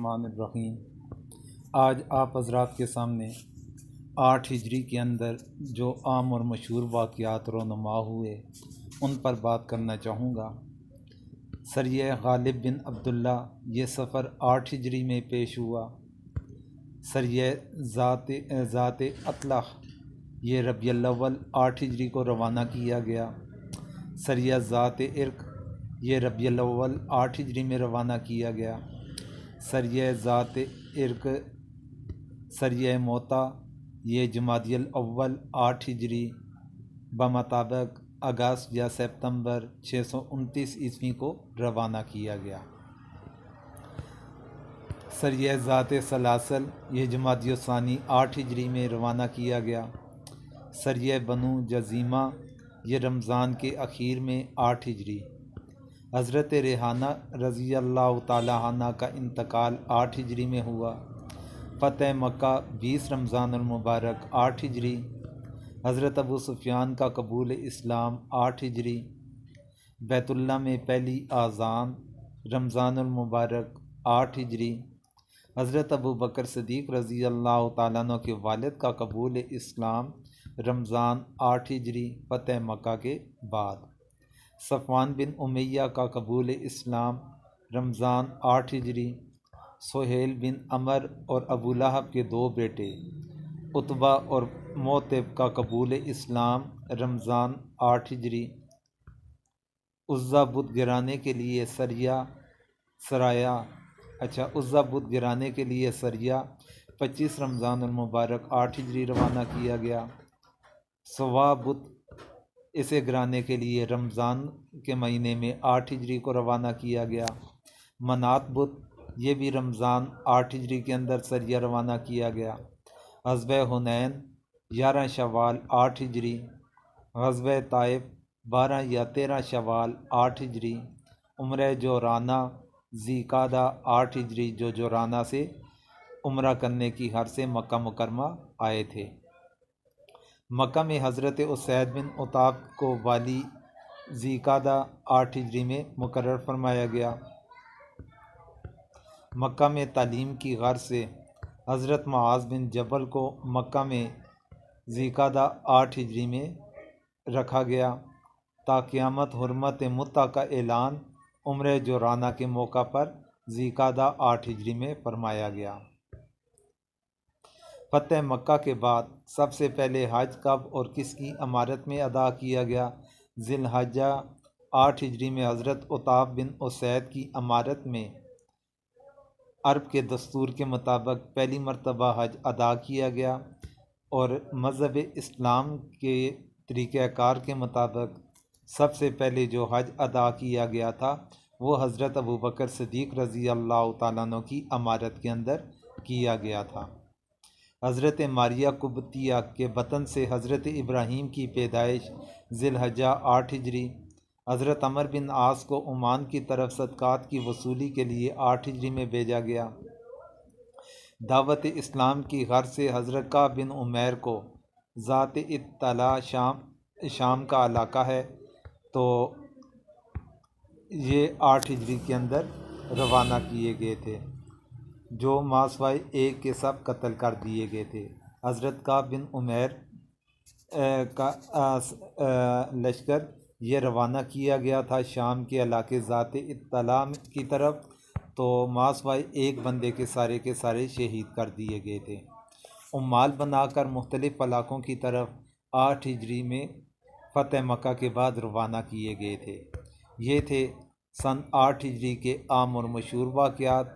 الرحمن الرحیم۔ آج آپ حضرات کے سامنے 8 ہجری کے اندر جو عام اور مشہور واقعات رونما ہوئے ان پر بات کرنا چاہوں گا۔ سریہ غالب بن عبداللہ یہ سفر 8 ہجری میں پیش ہوا۔ سریہ ذات اطلق یہ ربیع الاول 8 ہجری کو روانہ کیا گیا۔ سریہ ذات عرق یہ ربیع الاول 8 ہجری میں روانہ کیا گیا۔ سریہ ذات عرق سریہ موتا یہ جمادی الاول 8 ہجری بمطابق اگست یا سپتمبر 629 عیسوی کو روانہ کیا گیا۔ سریہ ذات سلاسل یہ جمادی الثانی 8 ہجری میں روانہ کیا گیا۔ سریہ بنو جزیمہ یہ رمضان کے اخیر میں 8 ہجری۔ حضرت ریحانہ رضی اللہ تعالی عنہ کا انتقال 8 ہجری میں ہوا۔ فتح مکہ 20 رمضان المبارک 8 ہجری۔ حضرت ابو سفیان کا قبول اسلام 8 ہجری۔ بیت اللہ میں پہلی اذان رمضان المبارک 8 ہجری۔ حضرت ابو بکر صدیق رضی اللہ تعالیٰ عنہ کے والد کا قبول اسلام رمضان 8 ہجری فتح مکہ کے بعد۔ صفوان بن امیہ کا قبول اسلام رمضان 8 ہجری۔ سہیل بن عمر اور ابو لہب کے 2 بیٹے عتبہ اور موطب کا قبول اسلام رمضان 8 ہجری۔ عزا بت گرانے کے لیے سریہ 25 رمضان المبارک 8 ہجری روانہ کیا گیا۔ سوا بت اسے گرانے کے لیے رمضان کے مہینے میں 8 ہجری کو روانہ کیا گیا۔ منات بت یہ بھی رمضان 8 ہجری کے اندر سریہ روانہ کیا گیا۔ غزوہ حنین 11 شوال 8 ہجری۔ غزوہ طائف 12 یا 13 شوال 8 ہجری۔ عمرہ جورانہ ذی قعدہ 8 ہجری جو جورانہ سے عمرہ کرنے کی غرض سے مکہ مکرمہ آئے تھے۔ مکہ میں حضرت اسید بن عطاب کو والی ذی قعدہ 8 ہجری میں مقرر فرمایا گیا۔ مکہ میں تعلیم کی غرض سے حضرت معاذ بن جبل کو مکہ میں ذی قعدہ 8 ہجری میں رکھا گیا تا قیامت حرمت متع کا اعلان عمرہ جورانہ کے موقع پر ذی قعدہ 8 ہجری میں فرمایا گیا۔ فتح مکہ کے بعد سب سے پہلے حج کب اور کس کی امارت میں ادا کیا گیا؟ ذی الحجہ 8 ہجری میں حضرت عطاب بن اسید کی امارت میں عرب کے دستور کے مطابق پہلی مرتبہ حج ادا کیا گیا اور مذہب اسلام کے طریقہ کار کے مطابق سب سے پہلے جو حج ادا کیا گیا تھا وہ حضرت ابو بکر صدیق رضی اللہ تعالیٰ عنہ کی امارت کے اندر کیا گیا تھا۔ حضرت ماریہ قبطیہ کے بطن سے حضرت ابراہیم کی پیدائش ذی الحجہ 8 ہجری۔ حضرت عمر بن عاص کو عمان کی طرف صدقات کی وصولی کے لیے 8 ہجری میں بھیجا گیا۔ دعوت اسلام کی غرض سے حضرت کعب بن عمیر کو ذات اطلاع شام کا علاقہ ہے تو یہ 8 ہجری کے اندر روانہ کیے گئے تھے، جو ماسوائے ایک کے سب قتل کر دیے گئے تھے۔ حضرت کعب بن عمیر کا لشکر یہ روانہ کیا گیا تھا شام کے علاقے ذات اطلاع کی طرف، تو ماسوائے ایک بندے کے سارے شہید کر دیے گئے تھے۔ عمال بنا کر مختلف علاقوں کی طرف 8 ہجری میں فتح مکہ کے بعد روانہ کیے گئے تھے۔ یہ تھے سن 8 ہجری کے عام اور مشہور واقعات۔